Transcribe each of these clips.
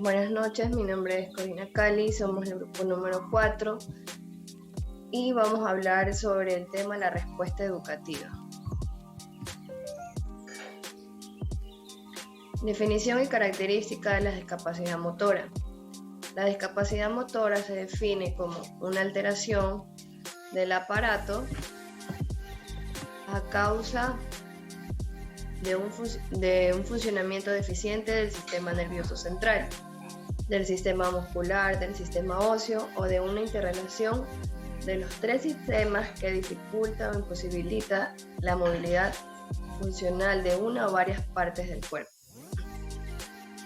Buenas noches, mi nombre es Corina Cali, somos el grupo número 4 y vamos a hablar sobre el tema la respuesta educativa. Definición y característica de la discapacidad motora. La discapacidad motora se define como una alteración del aparato a causa de un funcionamiento deficiente del sistema nervioso central, del sistema muscular, del sistema óseo o de una interrelación de los tres sistemas que dificulta o imposibilita la movilidad funcional de una o varias partes del cuerpo.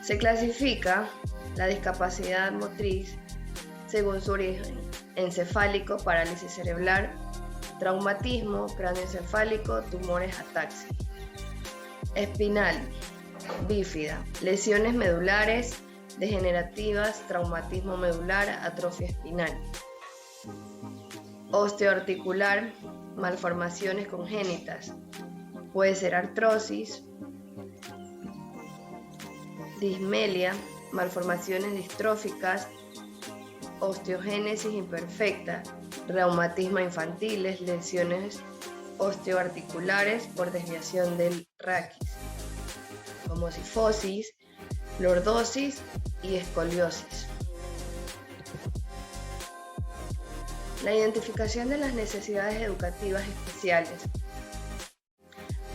Se clasifica la discapacidad motriz según su origen: encefálico, parálisis cerebral, traumatismo, cráneoencefálico, tumores, ataxia. Espinal, bífida, lesiones medulares degenerativas, traumatismo medular, atrofia espinal. Osteoarticular, malformaciones congénitas, puede ser artrosis, dismelia, malformaciones distróficas, osteogénesis imperfecta, reumatismo infantiles, lesiones osteoarticulares por desviación del raquis, como cifosis, lordosis y escoliosis. La identificación de las necesidades educativas especiales.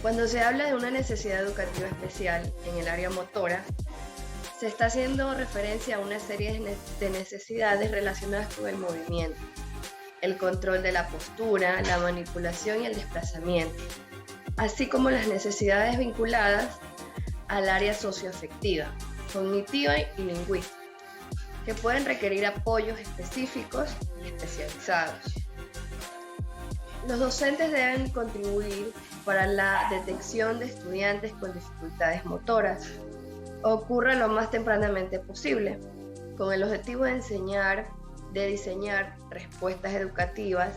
Cuando se habla de una necesidad educativa especial en el área motora, se está haciendo referencia a una serie de necesidades relacionadas con el movimiento, el control de la postura, la manipulación y el desplazamiento, así como las necesidades vinculadas al área socioafectiva, cognitiva y lingüística, que pueden requerir apoyos específicos y especializados. Los docentes deben contribuir para la detección de estudiantes con dificultades motoras, ocurra lo más tempranamente posible, con el objetivo de diseñar respuestas educativas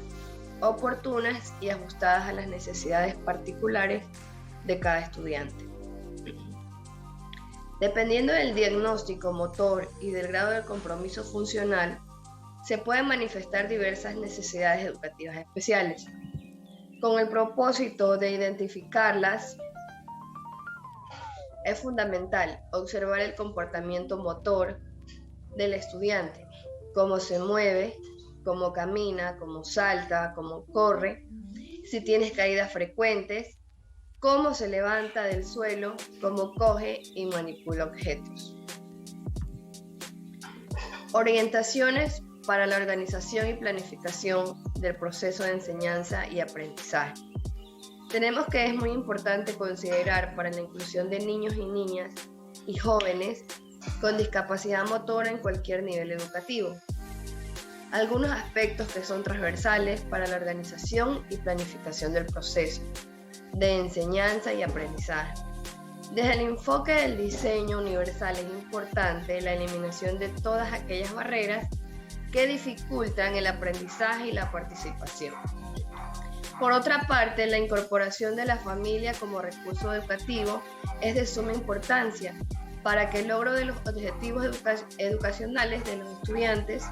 oportunas y ajustadas a las necesidades particulares de cada estudiante. Dependiendo del diagnóstico motor y del grado de compromiso funcional, se pueden manifestar diversas necesidades educativas especiales. Con el propósito de identificarlas, es fundamental observar el comportamiento motor del estudiante, cómo se mueve, cómo camina, cómo salta, cómo corre, si tienes caídas frecuentes, cómo se levanta del suelo, cómo coge y manipula objetos. Orientaciones para la organización y planificación del proceso de enseñanza y aprendizaje. Tenemos que es muy importante considerar para la inclusión de niños y niñas y jóvenes con discapacidad motora en cualquier nivel educativo. Algunos aspectos que son transversales para la organización y planificación del proceso de enseñanza y aprendizaje. Desde el enfoque del diseño universal es importante la eliminación de todas aquellas barreras que dificultan el aprendizaje y la participación. Por otra parte, la incorporación de la familia como recurso educativo es de suma importancia para que el logro de los objetivos educacionales de los estudiantes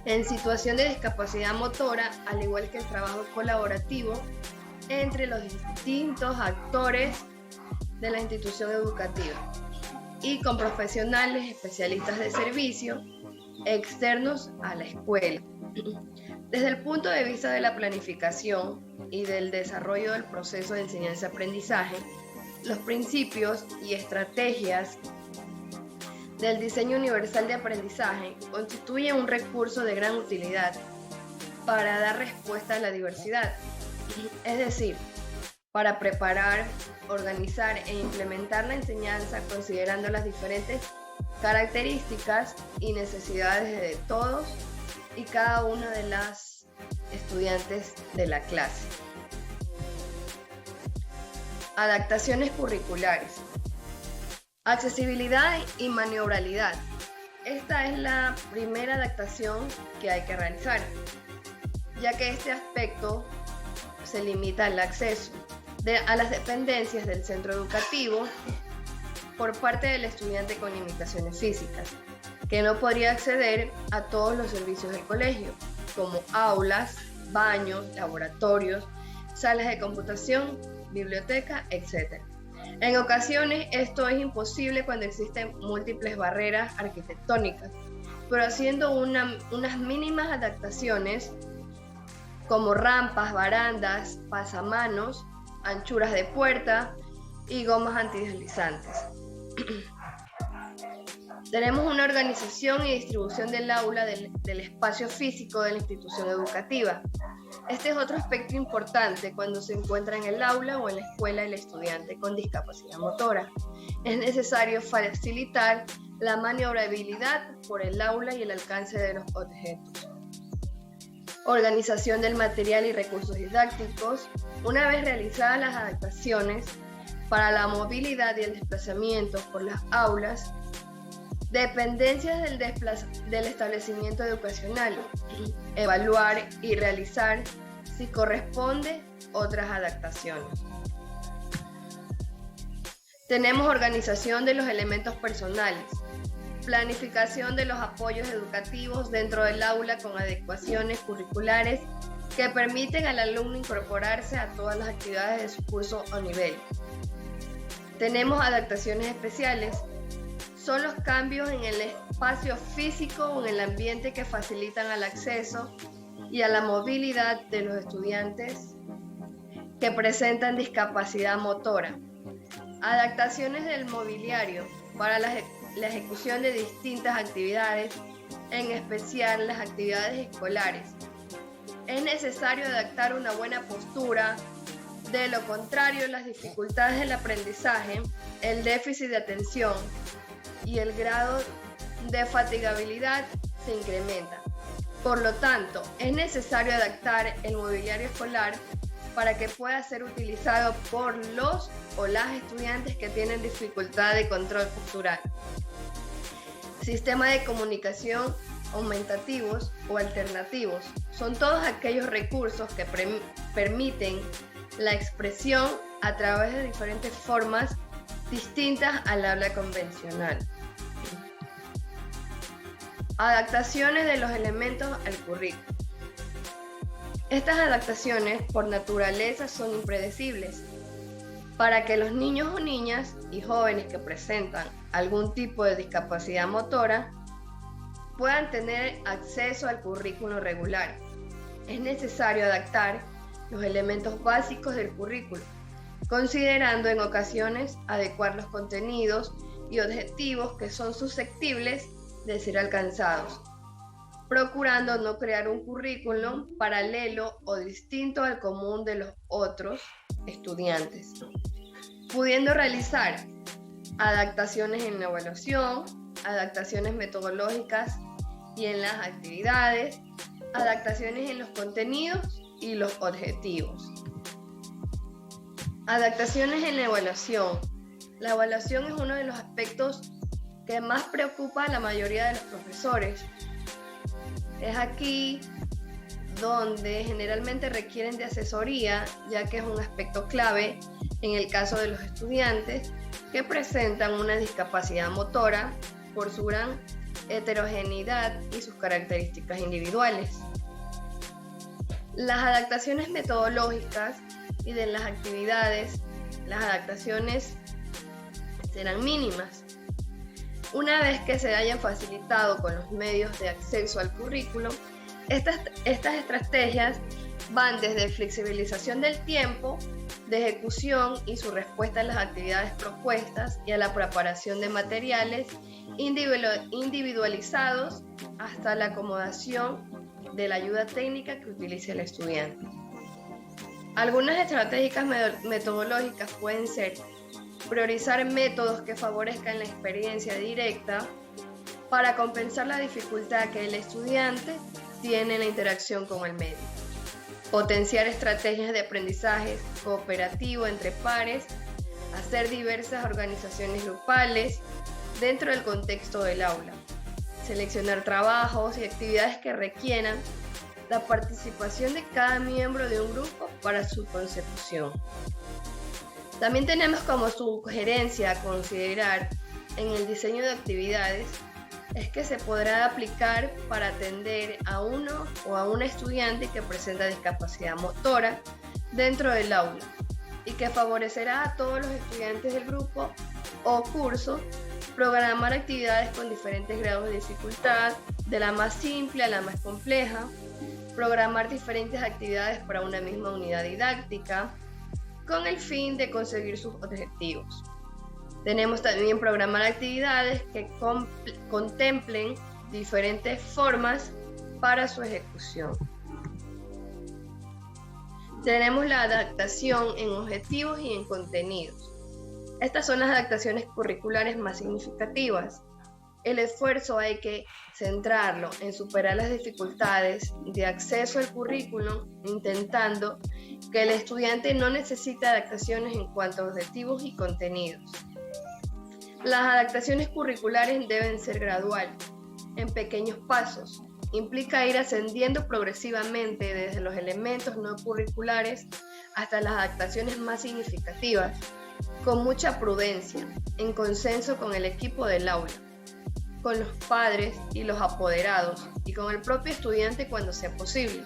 en situación de discapacidad motora, al igual que el trabajo colaborativo entre los distintos actores de la institución educativa y con profesionales especialistas de servicio externos a la escuela. Desde el punto de vista de la planificación y del desarrollo del proceso de enseñanza-aprendizaje, los principios y estrategias del diseño universal de aprendizaje constituyen un recurso de gran utilidad para dar respuesta a la diversidad, es decir, para preparar, organizar e implementar la enseñanza considerando las diferentes características y necesidades de todos y cada una de las estudiantes de la clase. Adaptaciones curriculares. Accesibilidad y maniobrabilidad. Esta es la primera adaptación que hay que realizar, ya que este aspecto se limita al acceso a las dependencias del centro educativo por parte del estudiante con limitaciones físicas, que no podría acceder a todos los servicios del colegio, como aulas, baños, laboratorios, salas de computación, biblioteca, etc. En ocasiones esto es imposible cuando existen múltiples barreras arquitectónicas, pero haciendo unas mínimas adaptaciones como rampas, barandas, pasamanos, anchuras de puerta y gomas antideslizantes. Tenemos una organización y distribución del aula del espacio físico de la institución educativa. Este es otro aspecto importante cuando se encuentra en el aula o en la escuela el estudiante con discapacidad motora. Es necesario facilitar la maniobrabilidad por el aula y el alcance de los objetos. Organización del material y recursos didácticos. Una vez realizadas las adaptaciones para la movilidad y el desplazamiento por las aulas, dependencias del establecimiento educacional, evaluar y realizar si corresponde otras adaptaciones. Tenemos organización de los elementos personales, planificación de los apoyos educativos dentro del aula con adecuaciones curriculares que permiten al alumno incorporarse a todas las actividades de su curso o nivel. Tenemos adaptaciones especiales. Son los cambios en el espacio físico o en el ambiente que facilitan al acceso y a la movilidad de los estudiantes que presentan discapacidad motora. Adaptaciones del mobiliario para la ejecución de distintas actividades, en especial las actividades escolares. Es necesario adaptar una buena postura. De lo contrario, las dificultades del aprendizaje, el déficit de atención y el grado de fatigabilidad se incrementa. Por lo tanto, es necesario adaptar el mobiliario escolar para que pueda ser utilizado por los o las estudiantes que tienen dificultad de control postural. Sistema de comunicación aumentativos o alternativos son todos aquellos recursos que permiten la expresión a través de diferentes formas distintas al habla convencional. Adaptaciones de los elementos al currículo. Estas adaptaciones por naturaleza son impredecibles. Para que los niños o niñas y jóvenes que presentan algún tipo de discapacidad motora puedan tener acceso al currículo regular, es necesario adaptar los elementos básicos del currículo, considerando en ocasiones adecuar los contenidos y objetivos que son susceptibles de ser alcanzados, procurando no crear un currículum paralelo o distinto al común de los otros estudiantes, pudiendo realizar adaptaciones en la evaluación, adaptaciones metodológicas y en las actividades, adaptaciones en los contenidos y los objetivos. Adaptaciones en la evaluación. La evaluación es uno de los aspectos que más preocupa a la mayoría de los profesores. Es aquí donde generalmente requieren de asesoría, ya que es un aspecto clave en el caso de los estudiantes que presentan una discapacidad motora por su gran heterogeneidad y sus características individuales. Las adaptaciones metodológicas y de las actividades, las adaptaciones serán mínimas. Una vez que se hayan facilitado con los medios de acceso al currículo, estas estrategias van desde flexibilización del tiempo de ejecución y su respuesta a las actividades propuestas y a la preparación de materiales individualizados hasta la acomodación de la ayuda técnica que utilice el estudiante. Algunas estrategias metodológicas pueden ser priorizar métodos que favorezcan la experiencia directa para compensar la dificultad que el estudiante tiene en la interacción con el medio. Potenciar estrategias de aprendizaje cooperativo entre pares, hacer diversas organizaciones grupales dentro del contexto del aula. Seleccionar trabajos y actividades que requieran la participación de cada miembro de un grupo para su consecución. También tenemos como sugerencia considerar en el diseño de actividades es que se podrá aplicar para atender a uno o a una estudiante que presenta discapacidad motora dentro del aula y que favorecerá a todos los estudiantes del grupo o curso programar actividades con diferentes grados de dificultad, de la más simple a la más compleja, programar diferentes actividades para una misma unidad didáctica, con el fin de conseguir sus objetivos. Tenemos también programar actividades que contemplen diferentes formas para su ejecución. Tenemos la adaptación en objetivos y en contenidos. Estas son las adaptaciones curriculares más significativas. El esfuerzo hay que centrarlo en superar las dificultades de acceso al currículum, intentando que el estudiante no necesite adaptaciones en cuanto a objetivos y contenidos. Las adaptaciones curriculares deben ser graduales, en pequeños pasos. Implica ir ascendiendo progresivamente desde los elementos no curriculares hasta las adaptaciones más significativas, con mucha prudencia, en consenso con el equipo del aula, con los padres y los apoderados y con el propio estudiante cuando sea posible.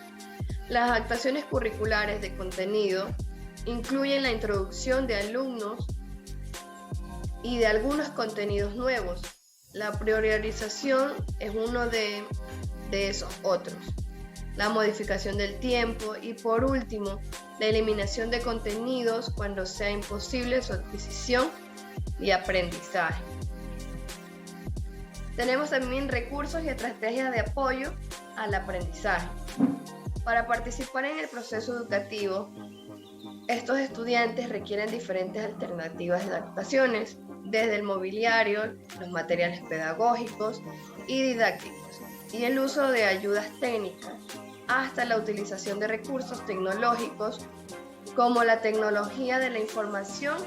Las adaptaciones curriculares de contenido incluyen la introducción de alumnos y de algunos contenidos nuevos. La priorización es uno de esos otros. La modificación del tiempo y, por último, la eliminación de contenidos cuando sea imposible su adquisición y aprendizaje. Tenemos también recursos y estrategias de apoyo al aprendizaje. Para participar en el proceso educativo, estos estudiantes requieren diferentes alternativas de adaptaciones, desde el mobiliario, los materiales pedagógicos y didácticos, y el uso de ayudas técnicas, hasta la utilización de recursos tecnológicos como la tecnología de la información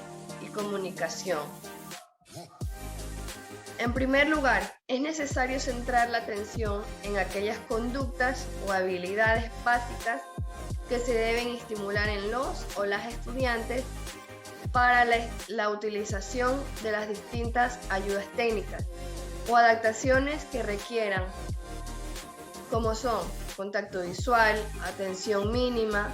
y comunicación. En primer lugar, es necesario centrar la atención en aquellas conductas o habilidades básicas que se deben estimular en los o las estudiantes para la utilización de las distintas ayudas técnicas o adaptaciones que requieran, como son contacto visual, atención mínima,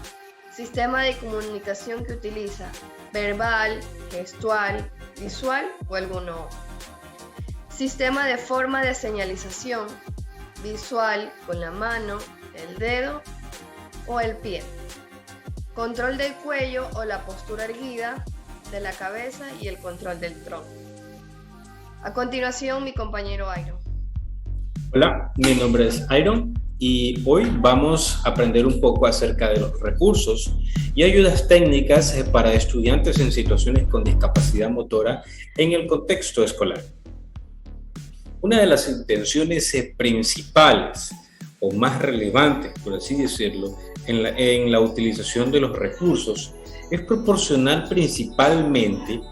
sistema de comunicación que utiliza verbal, gestual, visual o alguno. Sistema de forma de señalización, visual con la mano, el dedo o el pie. Control del cuello o la postura erguida de la cabeza y el control del tronco. A continuación, mi compañero Iron. Hola, mi nombre es Iron y hoy vamos a aprender un poco acerca de los recursos y ayudas técnicas para estudiantes en situaciones con discapacidad motora en el contexto escolar. Una de las intenciones principales o más relevantes, por así decirlo, en la utilización de los recursos es proporcionar principalmente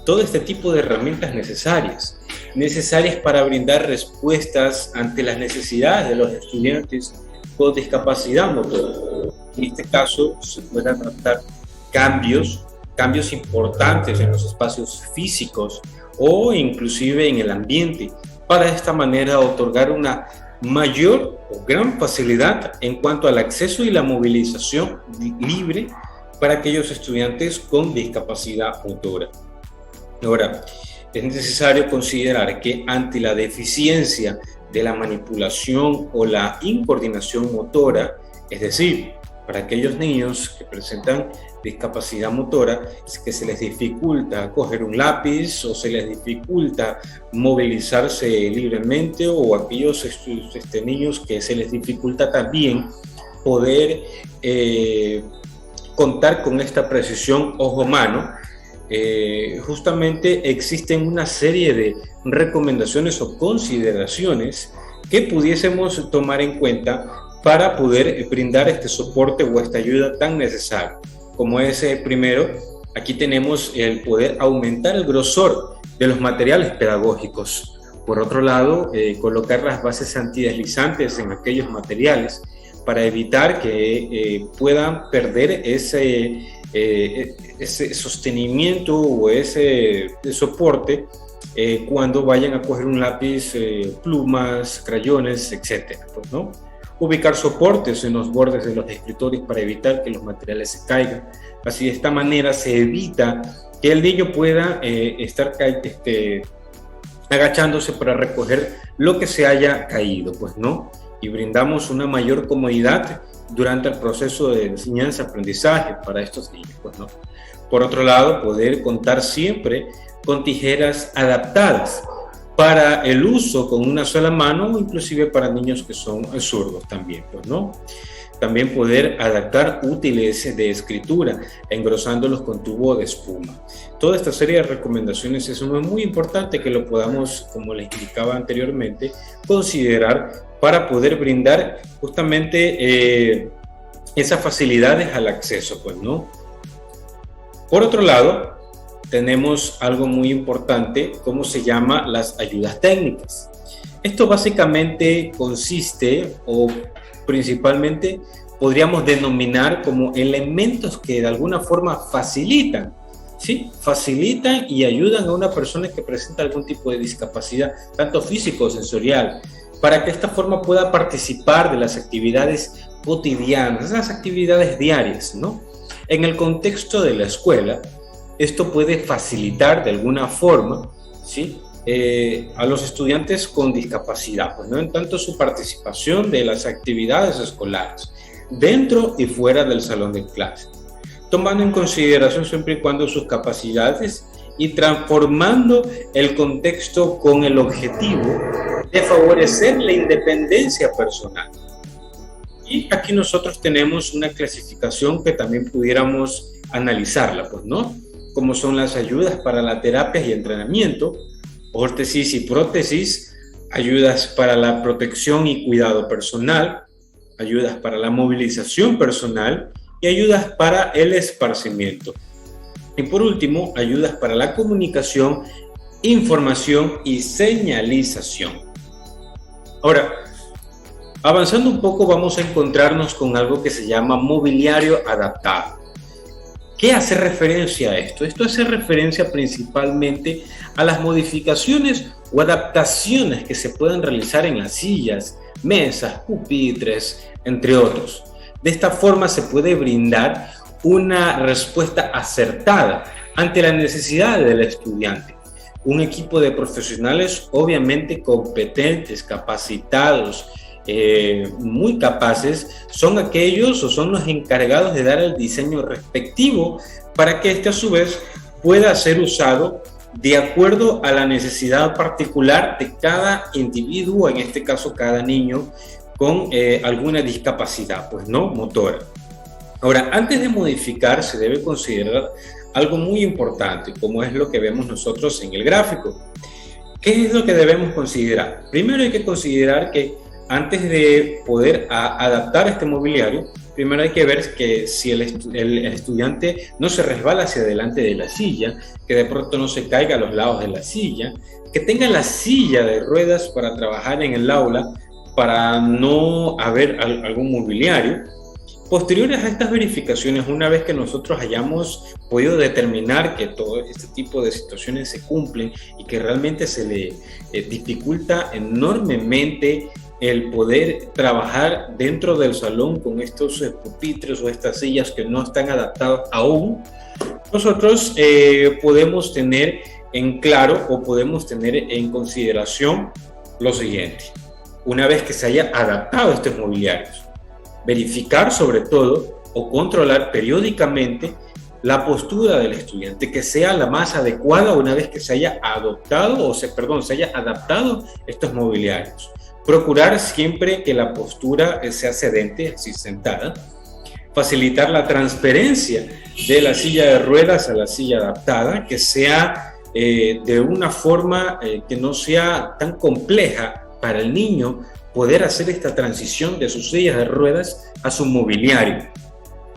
todo este tipo de herramientas necesarias para brindar respuestas ante las necesidades de los estudiantes con discapacidad motora. En este caso, se pueden tratar cambios importantes en los espacios físicos o inclusive en el ambiente, para de esta manera otorgar una mayor o gran facilidad en cuanto al acceso y la movilización libre para aquellos estudiantes con discapacidad motora. Ahora, es necesario considerar que ante la deficiencia de la manipulación o la incoordinación motora, es decir, para aquellos niños que presentan discapacidad motora, es que se les dificulta coger un lápiz o se les dificulta movilizarse libremente, o aquellos niños que se les dificulta también poder contar con esta precisión ojo-mano. Justamente existen una serie de recomendaciones o consideraciones que pudiésemos tomar en cuenta para poder brindar este soporte o esta ayuda tan necesaria. Como es primero, aquí tenemos el poder aumentar el grosor de los materiales pedagógicos. Por otro lado, colocar las bases antideslizantes en aquellos materiales para evitar que puedan perder ese sostenimiento o ese soporte cuando vayan a coger un lápiz, plumas, crayones, etc. Pues, ¿no? Ubicar soportes en los bordes de los escritorios para evitar que los materiales se caigan. Así, de esta manera se evita que el niño pueda estar agachándose para recoger lo que se haya caído, pues, ¿no? Y brindamos una mayor comodidad durante el proceso de enseñanza-aprendizaje para estos niños, pues, ¿no? Por otro lado, poder contar siempre con tijeras adaptadas para el uso con una sola mano o inclusive para niños que son zurdos también, pues, ¿no? También poder adaptar útiles de escritura, engrosándolos con tubo de espuma. Toda esta serie de recomendaciones es muy importante que lo podamos, como les indicaba anteriormente, considerar para poder brindar justamente esas facilidades al acceso, pues, ¿no? Por otro lado, tenemos algo muy importante, como se llama las ayudas técnicas. Esto básicamente consiste, o principalmente podríamos denominar como elementos que de alguna forma facilitan, ¿sí? Facilitan y ayudan a una persona que presenta algún tipo de discapacidad, tanto físico o sensorial, para que de esta forma pueda participar de las actividades cotidianas, las actividades diarias, ¿no? En el contexto de la escuela, esto puede facilitar de alguna forma, ¿sí? A los estudiantes con discapacidad, pues, ¿no? En tanto su participación de las actividades escolares, dentro y fuera del salón de clase, tomando en consideración siempre y cuando sus capacidades y transformando el contexto con el objetivo de favorecer la independencia personal. Y aquí nosotros tenemos una clasificación que también pudiéramos analizarla, pues, ¿no? Como son las ayudas para la terapia y entrenamiento, órtesis y prótesis, ayudas para la protección y cuidado personal, ayudas para la movilización personal y ayudas para el esparcimiento. Y por último, ayudas para la comunicación, información y señalización. Ahora, avanzando un poco, vamos a encontrarnos con algo que se llama mobiliario adaptado. ¿Qué hace referencia a esto? Esto hace referencia principalmente a las modificaciones o adaptaciones que se pueden realizar en las sillas, mesas, pupitres, entre otros. De esta forma se puede brindar una respuesta acertada ante las necesidades del estudiante. Un equipo de profesionales obviamente competentes, capacitados, muy capaces, son aquellos o son los encargados de dar el diseño respectivo para que este a su vez pueda ser usado de acuerdo a la necesidad particular de cada individuo, en este caso cada niño con alguna discapacidad, pues, ¿no? Motora. Ahora, antes de modificar se debe considerar algo muy importante, como es lo que vemos nosotros en el gráfico. ¿Qué es lo que debemos considerar? Primero hay que considerar que antes de poder adaptar este mobiliario, primero hay que ver que si el estudiante no se resbala hacia adelante de la silla, que de pronto no se caiga a los lados de la silla, que tenga la silla de ruedas para trabajar en el aula, para no haber algún mobiliario. Posteriores a estas verificaciones, una vez que nosotros hayamos podido determinar que todo este tipo de situaciones se cumplen y que realmente se le dificulta enormemente el poder trabajar dentro del salón con estos pupitres o estas sillas que no están adaptadas aún, nosotros podemos tener en claro o podemos tener en consideración lo siguiente. Una vez que se haya adaptado estos mobiliarios, verificar sobre todo o controlar periódicamente la postura del estudiante, que sea la más adecuada una vez que se haya adoptado se haya adaptado estos mobiliarios. Procurar siempre que la postura sea sedente, así sentada. Facilitar la transferencia de la silla de ruedas a la silla adaptada, que sea de una forma que no sea tan compleja para el niño poder hacer esta transición de sus sillas de ruedas a su mobiliario,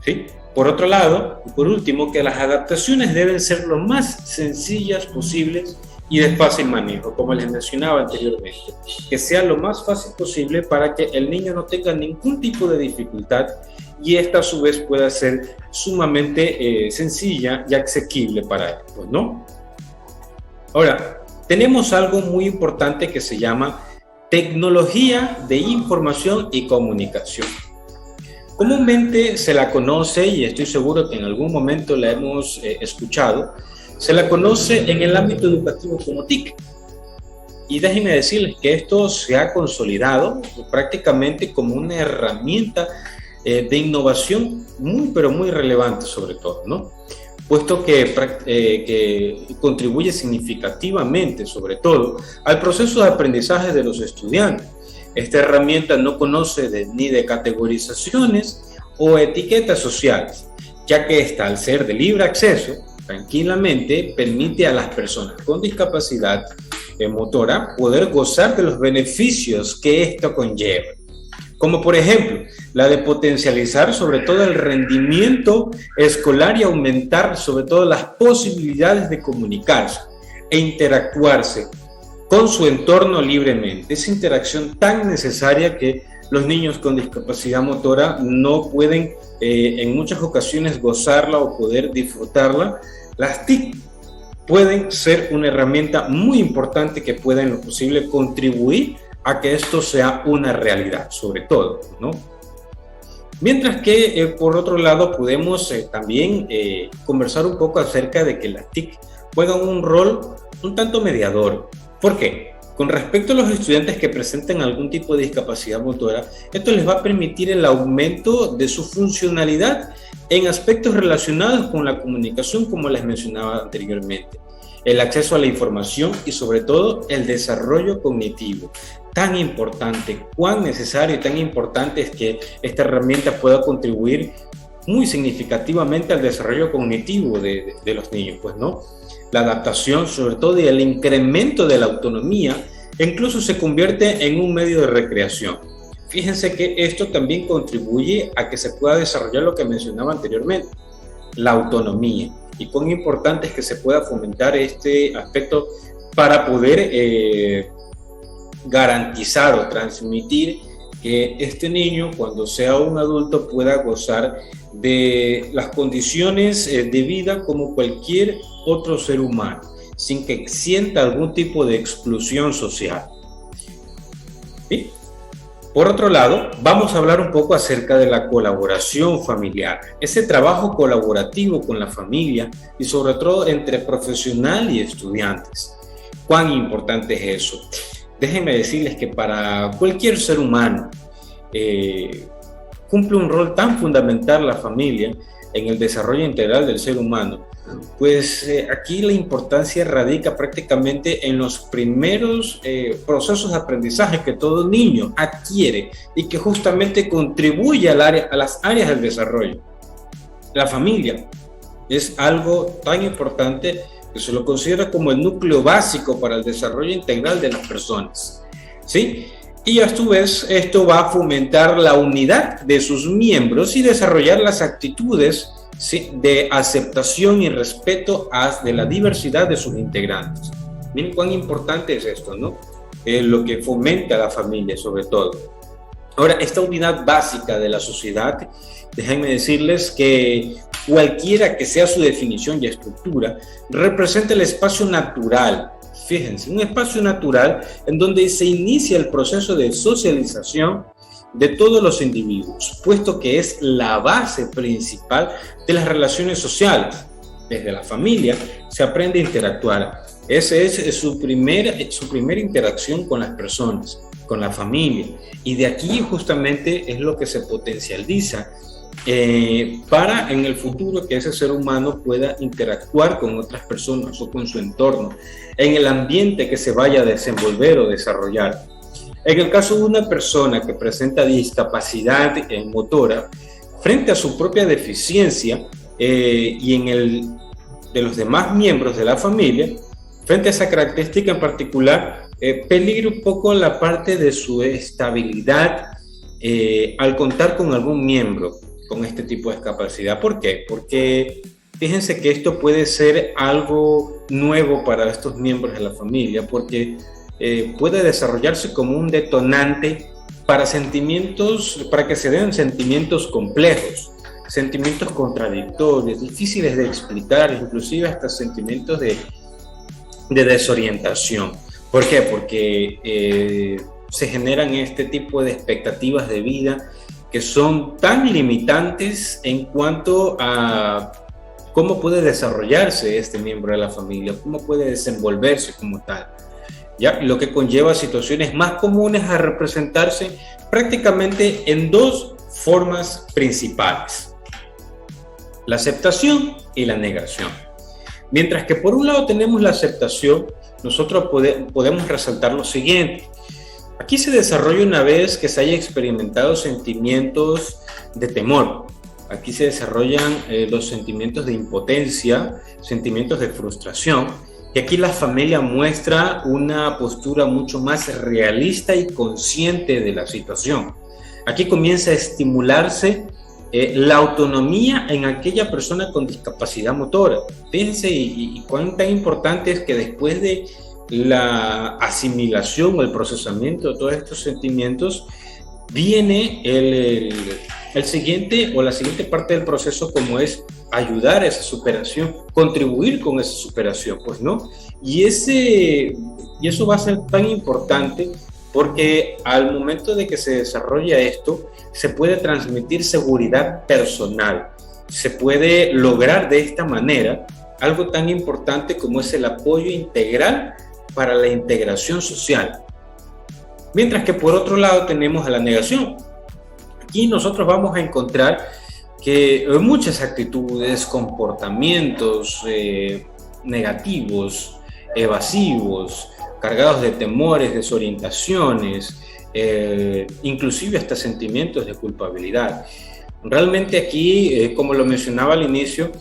¿sí? Por otro lado, y por último, que las adaptaciones deben ser lo más sencillas posibles y de fácil manejo, como les mencionaba anteriormente, que sea lo más fácil posible para que el niño no tenga ningún tipo de dificultad y esta a su vez pueda ser sumamente sencilla y asequible para él, pues, ¿no? Ahora, tenemos algo muy importante que se llama tecnología de información y comunicación. Comúnmente se la conoce, y estoy seguro que en algún momento la hemos escuchado, se la conoce en el ámbito educativo como TIC. Y déjenme decirles que esto se ha consolidado prácticamente como una herramienta de innovación muy, pero muy relevante sobre todo, ¿no? Puesto que contribuye significativamente, sobre todo, al proceso de aprendizaje de los estudiantes. Esta herramienta no conoce ni de categorizaciones o etiquetas sociales, ya que esta, al ser de libre acceso, tranquilamente permite a las personas con discapacidad motora poder gozar de los beneficios que esto conlleva, como por ejemplo la de potencializar sobre todo el rendimiento escolar y aumentar sobre todo las posibilidades de comunicarse e interactuarse con su entorno libremente. Esa interacción tan necesaria que los niños con discapacidad motora no pueden en muchas ocasiones gozarla o poder disfrutarla. Las TIC pueden ser una herramienta muy importante que pueda en lo posible contribuir a que esto sea una realidad, sobre todo, ¿no? Mientras que, por otro lado, podemos también conversar un poco acerca de que las TIC juegan un rol un tanto mediador. ¿Por qué? Con respecto a los estudiantes que presenten algún tipo de discapacidad motora, esto les va a permitir el aumento de su funcionalidad en aspectos relacionados con la comunicación, como les mencionaba anteriormente, el acceso a la información y sobre todo el desarrollo cognitivo. Tan importante, cuán necesario y tan importante es que esta herramienta pueda contribuir muy significativamente al desarrollo cognitivo de los niños, pues, ¿no? La adaptación, sobre todo, y el incremento de la autonomía, incluso se convierte en un medio de recreación. Fíjense que esto también contribuye a que se pueda desarrollar lo que mencionaba anteriormente, la autonomía, y cuán importante es que se pueda fomentar este aspecto para poder garantizar o transmitir que este niño, cuando sea un adulto, pueda gozar de las condiciones de vida como cualquier otro ser humano, sin que sienta algún tipo de exclusión social. ¿Sí? Por otro lado, vamos a hablar un poco acerca de la colaboración familiar, ese trabajo colaborativo con la familia y sobre todo entre profesional y estudiantes. ¿Cuán importante es eso? Déjenme decirles que para cualquier ser humano cumple un rol tan fundamental la familia en el desarrollo integral del ser humano, pues aquí la importancia radica prácticamente en los primeros procesos de aprendizaje que todo niño adquiere y que justamente contribuye a las áreas del desarrollo. La familia es algo tan importante que se lo considera como el núcleo básico para el desarrollo integral de las personas, ¿sí? Y a su vez esto va a fomentar la unidad de sus miembros y desarrollar las actitudes, ¿sí?, de aceptación y respeto de la diversidad de sus integrantes. Miren cuán importante es esto, ¿no? Lo que fomenta la familia sobre todo. Ahora, esta unidad básica de la sociedad, déjenme decirles que cualquiera que sea su definición y estructura, representa el espacio natural. Fíjense, un espacio natural en donde se inicia el proceso de socialización de todos los individuos, puesto que es la base principal de las relaciones sociales. Desde la familia se aprende a interactuar. Esa es su primera interacción con las personas, con la familia. Y de aquí justamente es lo que se potencializa para en el futuro que ese ser humano pueda interactuar con otras personas o con su entorno, en el ambiente que se vaya a desenvolver o desarrollar. En el caso de una persona que presenta discapacidad motora, frente a su propia deficiencia y de los demás miembros de la familia, frente a esa característica en particular, peligra un poco la parte de su estabilidad al contar con algún miembro con este tipo de discapacidad. ¿Por qué? Porque fíjense que esto puede ser algo nuevo para estos miembros de la familia, porque puede desarrollarse como un detonante para que se den sentimientos complejos, sentimientos contradictorios, difíciles de explicar, inclusive hasta sentimientos de desorientación. ¿Por qué? Porque se generan este tipo de expectativas de vida que son tan limitantes en cuanto a cómo puede desarrollarse este miembro de la familia, cómo puede desenvolverse como tal, ¿ya? Lo que conlleva situaciones más comunes a representarse prácticamente en dos formas principales: la aceptación y la negación. Mientras que por un lado tenemos la aceptación, nosotros podemos resaltar lo siguiente. Aquí se desarrolla una vez que se haya experimentado sentimientos de temor. Aquí se desarrollan los sentimientos de impotencia, sentimientos de frustración, y aquí la familia muestra una postura mucho más realista y consciente de la situación. Aquí comienza a estimularse la autonomía en aquella persona con discapacidad motora. Fíjense y cuán tan importante es que después de la asimilación o el procesamiento de todos estos sentimientos, viene el siguiente o la siguiente parte del proceso, como es ayudar a esa superación, contribuir con esa superación, pues, ¿no? Y eso va a ser tan importante porque al momento de que se desarrolla esto, se puede transmitir seguridad personal, se puede lograr de esta manera algo tan importante como es el apoyo integral para la integración social. Mientras que por otro lado tenemos a la negación. Aquí nosotros vamos a encontrar que muchas actitudes, comportamientos negativos, evasivos, cargados de temores, desorientaciones, inclusive hasta sentimientos de culpabilidad. Realmente aquí, como lo mencionaba al inicio,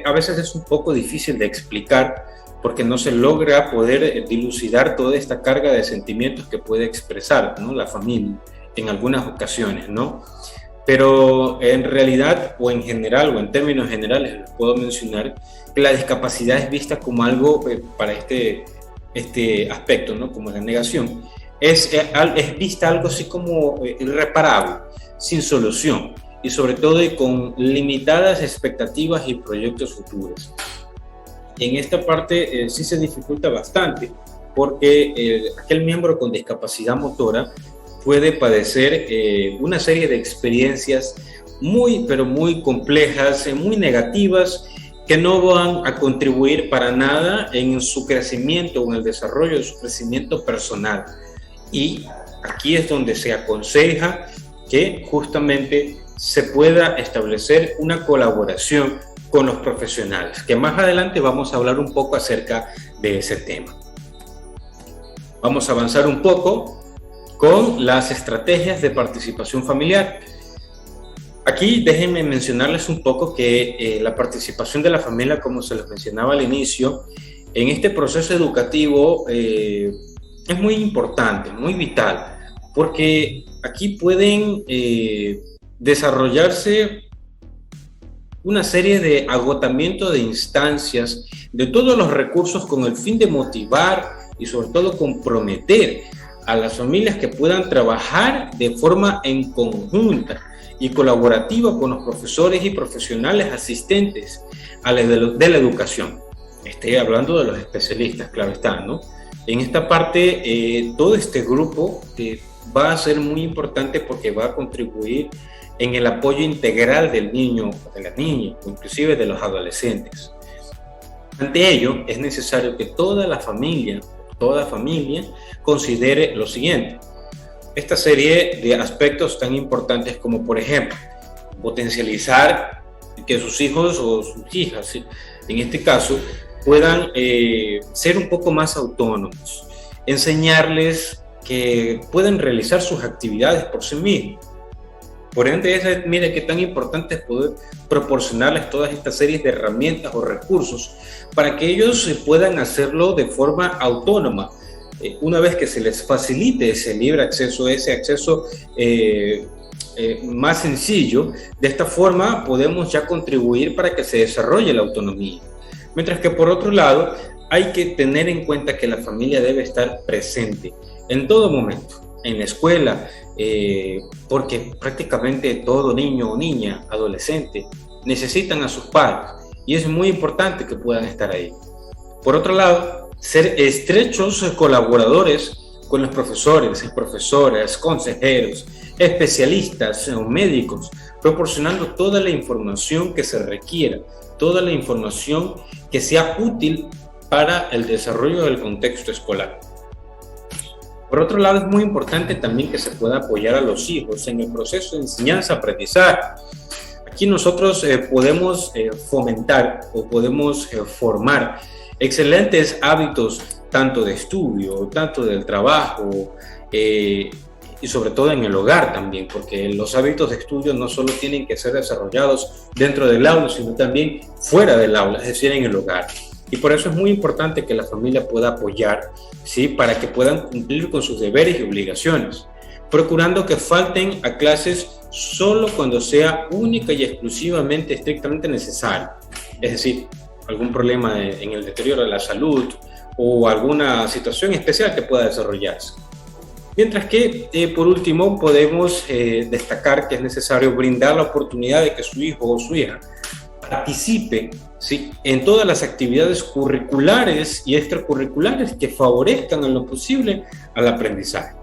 a veces es un poco difícil de explicar porque no se logra poder dilucidar toda esta carga de sentimientos que puede expresar, ¿no?, la familia en algunas ocasiones, ¿no? Pero en realidad, o en general, o en términos generales, les puedo mencionar que la discapacidad es vista como algo para este aspecto, ¿no?, como la negación, es vista algo así como irreparable, sin solución, y sobre todo con limitadas expectativas y proyectos futuros. En esta parte sí se dificulta bastante, porque aquel miembro con discapacidad motora puede padecer una serie de experiencias muy, pero muy complejas, muy negativas, que no van a contribuir para nada en su crecimiento o en el desarrollo de su crecimiento personal. Y aquí es donde se aconseja que justamente se pueda establecer una colaboración con los profesionales, que más adelante vamos a hablar un poco acerca de ese tema. Vamos a avanzar un poco con las estrategias de participación familiar. Aquí déjenme mencionarles un poco que la participación de la familia, como se les mencionaba al inicio, en este proceso educativo es muy importante, muy vital, porque aquí pueden desarrollarse una serie de agotamiento de instancias, de todos los recursos, con el fin de motivar y sobre todo comprometer a las familias que puedan trabajar de forma en conjunta y colaborativa con los profesores y profesionales asistentes a la de la educación. Estoy hablando de los especialistas, claro está, ¿no? En esta parte, todo este grupo va a ser muy importante porque va a contribuir en el apoyo integral del niño, de la niña, o inclusive de los adolescentes. Ante ello, es necesario que toda familia considere lo siguiente: esta serie de aspectos tan importantes como, por ejemplo, potencializar que sus hijos o sus hijas, en este caso, puedan ser un poco más autónomos, enseñarles que pueden realizar sus actividades por sí mismos. Por ende, mire qué tan importante es poder proporcionarles todas estas series de herramientas o recursos para que ellos puedan hacerlo de forma autónoma. Una vez que se les facilite ese libre acceso, ese acceso más sencillo, de esta forma podemos ya contribuir para que se desarrolle la autonomía. Mientras que por otro lado, hay que tener en cuenta que la familia debe estar presente en todo momento, en la escuela, porque prácticamente todo niño o niña, adolescente, necesitan a sus padres y es muy importante que puedan estar ahí. Por otro lado, ser estrechos colaboradores con los profesores, profesoras, consejeros, especialistas o médicos, proporcionando toda la información que se requiera, toda la información que sea útil para el desarrollo del contexto escolar. Por otro lado, es muy importante también que se pueda apoyar a los hijos en el proceso de enseñanza-aprendizaje. Aquí nosotros podemos fomentar o podemos formar excelentes hábitos tanto de estudio, tanto del trabajo y sobre todo en el hogar también, porque los hábitos de estudio no solo tienen que ser desarrollados dentro del aula, sino también fuera del aula, es decir, en el hogar. Y por eso es muy importante que la familia pueda apoyar, ¿sí?, para que puedan cumplir con sus deberes y obligaciones, procurando que falten a clases solo cuando sea única y exclusivamente, estrictamente necesario. Es decir, algún problema en el deterioro de la salud o alguna situación especial que pueda desarrollarse. Mientras que, por último, podemos destacar que es necesario brindar la oportunidad de que su hijo o su hija participe, ¿sí?, en todas las actividades curriculares y extracurriculares que favorezcan en lo posible al aprendizaje.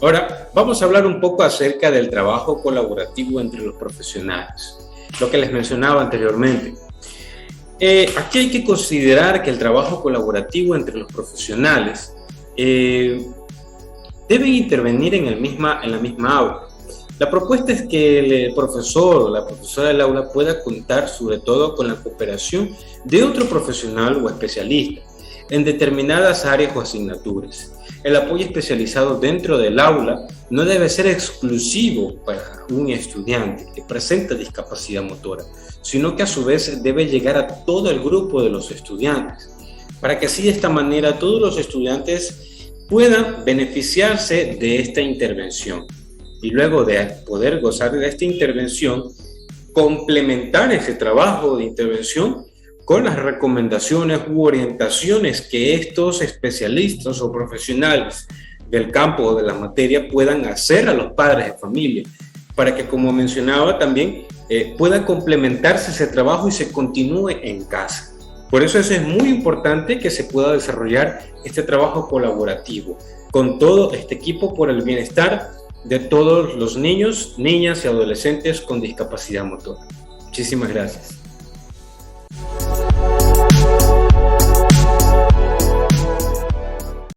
Ahora, vamos a hablar un poco acerca del trabajo colaborativo entre los profesionales, lo que les mencionaba anteriormente. Aquí hay que considerar que el trabajo colaborativo entre los profesionales deben intervenir en la misma aula. La propuesta es que el profesor o la profesora del aula pueda contar sobre todo con la cooperación de otro profesional o especialista en determinadas áreas o asignaturas. El apoyo especializado dentro del aula no debe ser exclusivo para un estudiante que presenta discapacidad motora, sino que a su vez debe llegar a todo el grupo de los estudiantes, para que así de esta manera todos los estudiantes puedan beneficiarse de esta intervención. Y luego de poder gozar de esta intervención, complementar ese trabajo de intervención con las recomendaciones u orientaciones que estos especialistas o profesionales del campo o de la materia puedan hacer a los padres de familia, para que, como mencionaba también, pueda complementarse ese trabajo y se continúe en casa. Por eso es muy importante que se pueda desarrollar este trabajo colaborativo con todo este equipo por el bienestar de todos los niños, niñas y adolescentes con discapacidad motora. Muchísimas gracias.